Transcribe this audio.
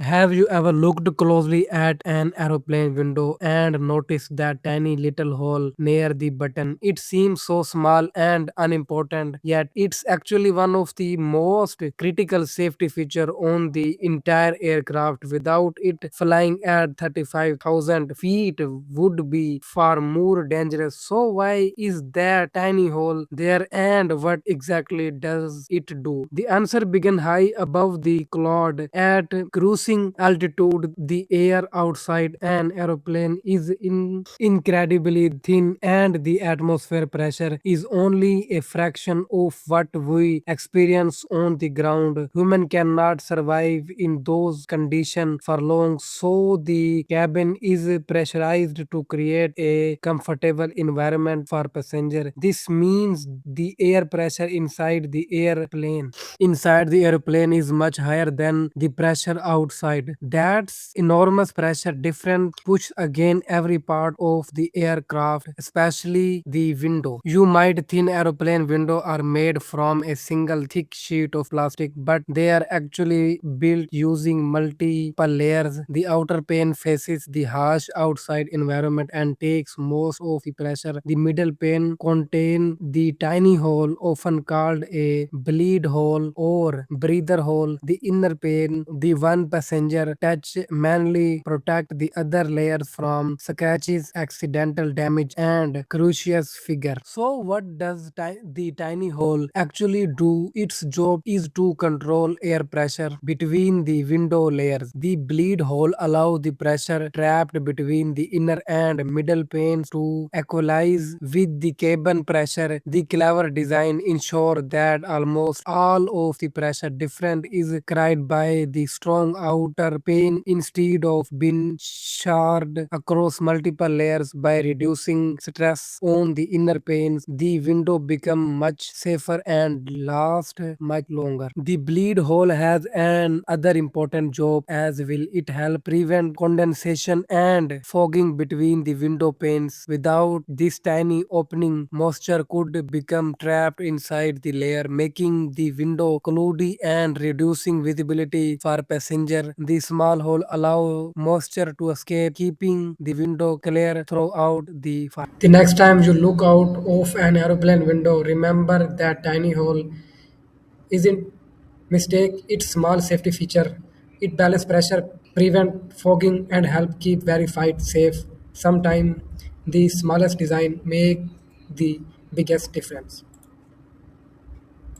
Have you ever looked closely at an aeroplane window and noticed that tiny little hole near the button? It seems so small and unimportant, yet it's actually one of the most critical safety feature on the entire aircraft. Without it, flying at 35,000 feet would be far more dangerous. So why is that tiny hole there and what exactly does it do? The answer began high above the cloud. At cruising altitude, the air outside an aeroplane is incredibly thin and the atmosphere pressure is only a fraction of what we experience on the ground. Human cannot survive in those conditions for long, so the cabin is pressurized to create a comfortable environment for passenger. This means the air pressure inside the airplane is much higher than the pressure outside. That's enormous pressure different push again every part of the aircraft, especially the window. You might think aeroplane window are made from a single thick sheet of plastic, but they are actually built using multiple layers. The outer pane faces the harsh outside environment and takes most of the pressure. The middle pane contain the tiny hole often called a bleed hole or breather hole. The inner pane, the one passenger touch, mainly protect the other layers from scratches, accidental damage, and crucius figure. So, what does the tiny hole actually do? Its job is to control air pressure between the window layers. The bleed hole allow the pressure trapped between the inner and middle panes to equalize with the cabin pressure. The clever design ensure that almost all of the pressure difference is carried by the strong outer pane instead of being shared across multiple layers. By reducing stress on the inner panes, the window become much safer and last much longer. The bleed hole has an other important job as will. It help prevent condensation and fogging between the window panes. Without this tiny opening, moisture could become trapped inside the layer, making the window cloudy and reducing visibility for passenger. The small hole allow moisture to escape, keeping the window clear throughout the flight. The next time you look out of an aeroplane window, remember that tiny hole isn't mistake its small safety feature. It balance pressure, prevent fogging, and help keep verified safe. Sometimes the smallest design make the biggest difference.